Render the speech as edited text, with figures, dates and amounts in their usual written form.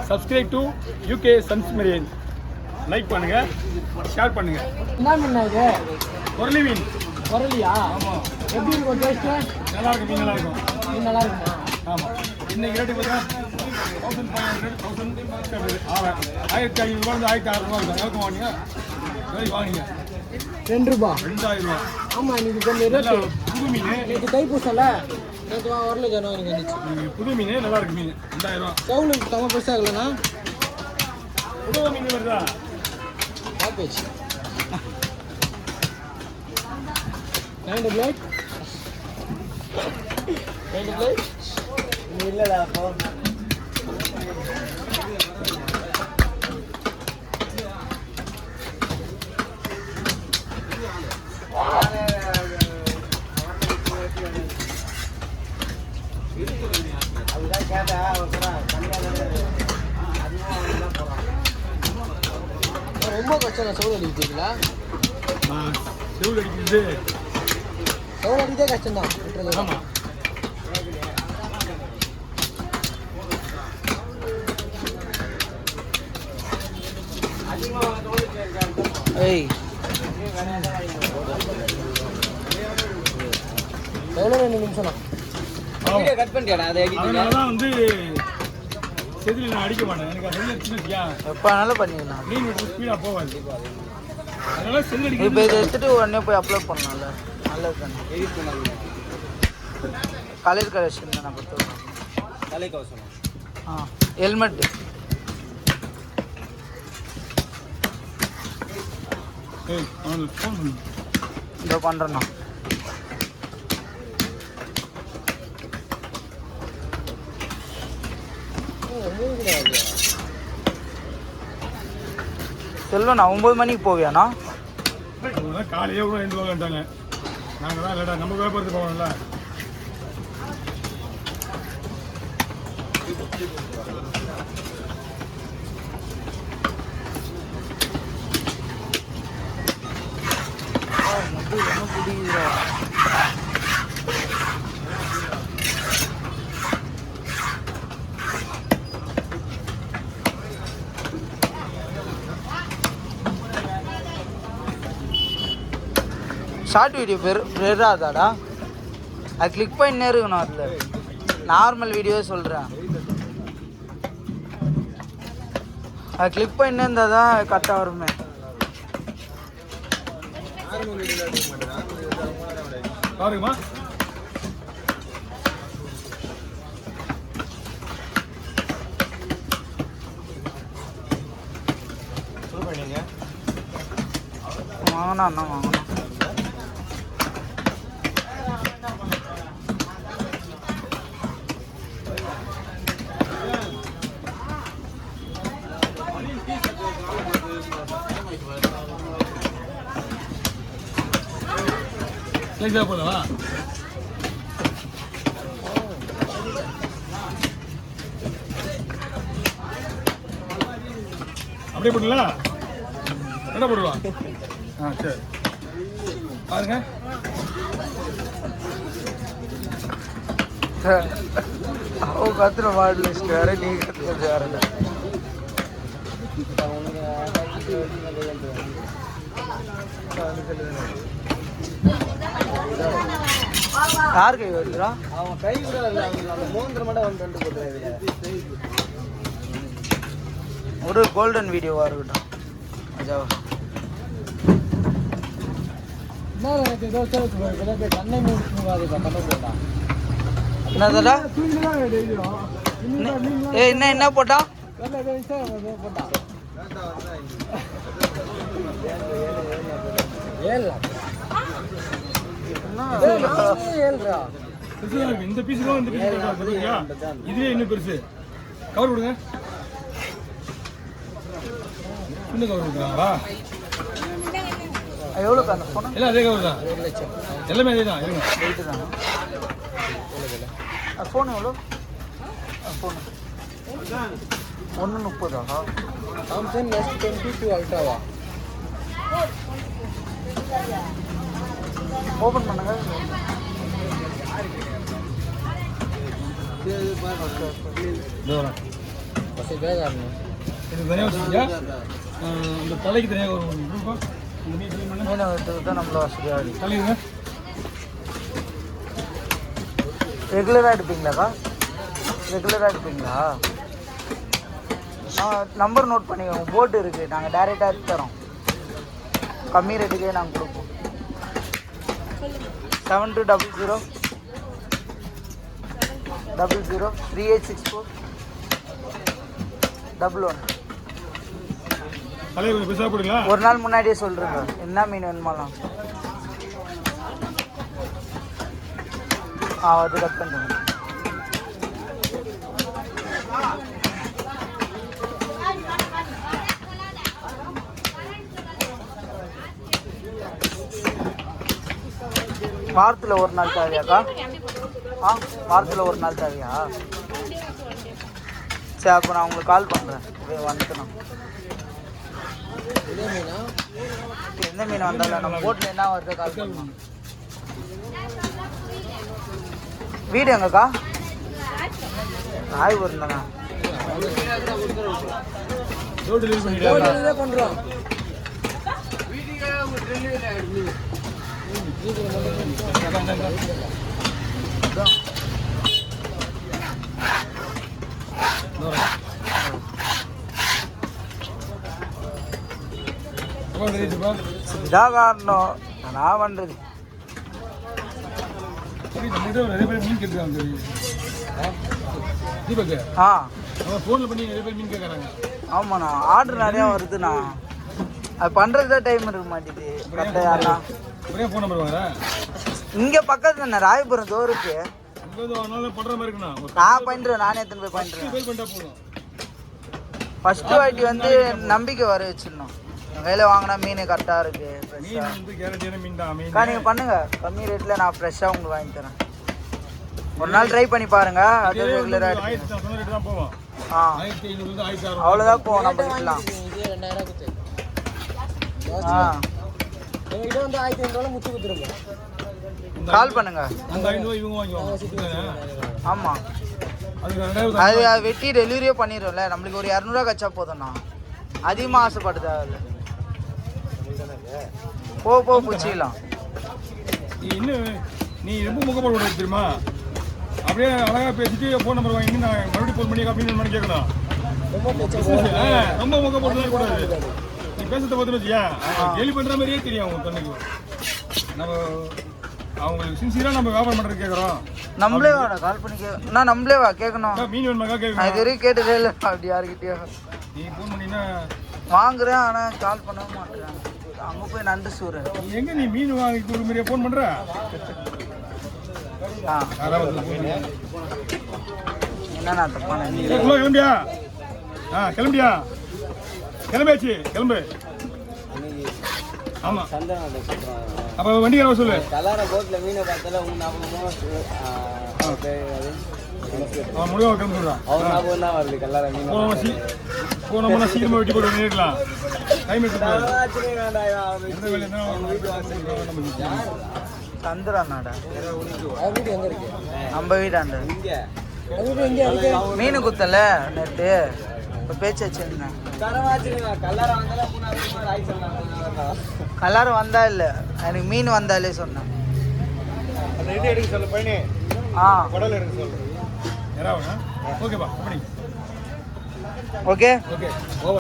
Subscribe to UK sons marine. Like பண்ணுங்க, share பண்ணுங்க. என்ன மீன் இது? கொரலி மீன். கொரலியா? ஆமாம். எப்படி இருக்கும் டேஸ்ட்டு? நல்லா இருக்கும், மீன் நல்லா இருக்கும். மீன் நல்லா இருக்குமா? ஆமாம். இன்னைக்கு ரேட்டு பார்த்தா 1500 1500 1600 இருக்கும். எவ்வளோ வாங்கிங்க? வாங்கிங்க ₹2. 2000. ஆமாம், இன்னைக்கு கொஞ்சம் ரேட்டு. புது மீன். இன்னைக்கு தைப்பூசல நேற்று வரல ஜனம் எனக்கு வந்துச்சு. புது மீன் நல்லா இருக்கு. மீன் 2000. செவலுக்கு தம்ம பெருசாக இல்லைண்ணா? புது மீன் வருதா? பார்த்துச்சு 9 பிளேட் இல்லைடா அப்போ. அதுதான் கேட்டா ரொம்ப கஷ்டம். செவல் அடிக்கிறீங்களா? செவல் அடிக்கிறது செவல் அடிக்கிறதே கஷ்டம்தான். ஆமாம். ஏய் எவ்வளோ 2 நிமிஷம் தான் கட் பண்ணிட்டியாடா? அதை அதனால தான் வந்து செதில் நான் அடிக்க மாட்டேன். எனக்கு அது சின்ன எப்போ வேணாலும் பண்ணிக்கலாம். மீன் விட்டு ஸ்பீடாக போகாது. அதனால செதில் அடிக்க. இப்போ இதை எடுத்துட்டு உடனே போய் அப்லோட் பண்ணலாம்ல. நல்லது தானே. எடிட் பண்ணாங்க. கலர் கலெக்ஷன் தான் நான் கொடுத்துருக்கேன். தலை கவசம். ஹெல்மெட். ஏய் அவனுக்கு ஃபோன் பண்ணு. இதோ பண்ணுறேண்ணா. செல்வண்ணா 9 மணிக்கு போவியாண்ணா? காலையே கூட 2 வாங்கிட்டாங்க. நாங்கள் தான் இல்லைடா, நம்ம வியாபாரத்துக்கு போகணும்ல. ஷார்ட் வீடியோ பெறாதாடா? அது கிளிக் பண்ணினே இருக்கணும். அதில் நார்மல் வீடியோ சொல்கிறேன். அது கிளிக் பண்ணினே இருந்தால் தான் கரெக்டாக வருமே. பாருங்கம்மா. வாங்கண்ணா அண்ணா வாங்கண்ணா. போதவா அப்படியே போடல. என்ன போடுவா? சரி பாருங்க. அவங்க கத்துற மாடல் லிஸ்ட் வேற, நீங்க கத்துறது வேற. யார் கை வருகிறா? அவன் கை கூட இல்லை. அவங்க மூந்திர மட்டும் வந்து ரெண்டு போட்டுறாரு. ஒரு கோல்டன் வீடியோவாக இருக்கட்டும். அஜாவா என்னதா? என்ன போட்டா? இந்த பீஸ் இதுவே இன்னும் பெருசு. கவர் கொடுங்க. சின்ன கவர் கொடுக்குறாங்களா? எவ்வளோக்கா அந்த ஃபோனு? எல்லாம் அதே கவர் தான். 1 லட்சம் எல்லாமே அதே தான். ரேட்டு தானே. ஃபோன் எவ்வளோ? ஃபோனு 130. Samsung S22 அல்ட்ராவா? ஓப்பன் பண்ணுங்க. இது தனியாக வச்சுருக்கியா இந்த தலைக்கு தனியாக ஒரு ரூபா இந்த மீன் க்ளீன் பண்ண மீனை எடுத்துக்கிட்டு தான் நம்மள வசதியாக இருக்குது. தலைங்க ரெகுலராக எடுப்பீங்களாக்கா? ரெகுலராக எடுப்பீங்களா? நம்பர் நோட் பண்ணிக்கோங்க, போட்டு இருக்குது, நாங்கள் டைரெக்டாக எடுத்து தரோம், கம்மி ரேட்டுக்கே நாங்கள் கொடுப்போம். 7200 3864 11. தலையை கொஞ்சம் பெருசாக போடுங்களா? ஒரு நாள் முன்னாடியே சொல்கிறேங்க என்ன மீன் வேணுமாலாம். அது கட் பண்ணுறேன். வாரத்தில் ஒரு நாள் தேவையாக்கா? வாரத்தில் ஒரு நாள் தேவையா? சரி, அப்போ நான் உங்களுக்கு கால் பண்ணுறேன். வந்துட்டேன். எந்த மீன் வந்தாலும் நம்ம போட்டில் என்ன வருது கால் பண்ணலாம். வீடு எங்கக்கா? ராய் வருந்தாண்ணா. பண்ணுறோம். இதான் காரணம் நான் பண்ணுறது. நிறைய பேர் மீன் கேட்குறாங்க. ஃபோனில் பண்ணி நிறைய பேர் மீன் கேட்குறாங்க. ஆமாண்ணா, ஆர்டர் நிறையா வருதுண்ணா. அது பண்ணுறது தான் டைம் இருக்க மாட்டேது. கரெக்டாக ஒரே ஃபோன் நம்பர் வாங்க. இங்கே பக்கத்துல தானே ராயபுரம் தோருக்கு பண்ணுற மாதிரி இருக்குண்ணா. நான் பண்ணுறேன், நானே எத்தனை போய் பண்ணுறேன். ஃபஸ்ட்டு வாட்டி வந்து நம்பிக்கை வர வச்சிடணும். கையில் வாங்கினா மீன் கரெக்டாக இருக்கு. நீங்கள் பண்ணுங்க, கம்மி ரேட்டில் நான் ஃப்ரெஷ்ஷாக உங்களுக்கு வாங்கி தரேன். ஒரு நாள் ட்ரை பண்ணி பாருங்க. அது ரெகுலராக அவ்வளோதான் போவோம் நம்ம கிட்டலாம். கால் பண்ணுங்க. ஆமாம், அது வெட்டி டெலிவரியே பண்ணிடும்ல. நம்மளுக்கு ஒரு 200 கச்சா போதும்ண்ணா. அதிகமாக ஆசைப்பட்டு தேவையில்ல. போ பிடிச்சிக்கலாம். நீ ரொம்ப முகப்பட தெரியுமா? அப்படியே அழகா பேசிட்டு ஃபோன் நம்பர் வாங்கி நான் மறுபடியும் ஃபோன் பண்ணி அப்படின்னு கேட்கணும். ரொம்ப முகப்படலாம் கூடாது. நீ பேசுறத பார்த்து வச்சியா கேள்வி பண்ற மாதிரியே தெரியும் அவங்க கண்ணுக்கு. நம்ம அவங்களுக்கு சின்சியரா நம்ம வியாபாரம் பண்றது கேட்குறோம். நம்மளே வாடா கால் பண்ணி நான் நம்மளே வா கேட்கணும். மீன் வேணுமாக்கா கேட்கணும். இது வரைக்கும் கேட்டதே இல்லை அப்படி யாருக்கிட்டயோ. நீ ஃபோன் பண்ணினா வாங்குறேன், ஆனால் கால் பண்ண மாட்டேறேன். அங்கே போய் நண்டு சூறு. எங்க நீ மீன் வாங்கி கொடுக்க மாதிரியா ஃபோன் பண்ற? என்னண்ணா தப்பான கிளம்பியா? கிளம்பியா? கிளம்பியாச்சு, கிளம்பு. ஆமா, அப்ப வண்டிக்கார சொல்லு. முடிவா கிளம்புறான். போனோம்னா சீக்கிரமா வெட்டி போட்டு பண்ணிடலாம். டைம் சந்திராண்ணாடா நம்ம வீடாண்ட மீன் குத்தல நேற்று. இப்போ பேச்சு வச்சிருந்தேன். கலர் வந்தா இல்லை, எனக்கு மீன் வந்தாலே சொன்னேன். ஓகேப்பா. ஓகே.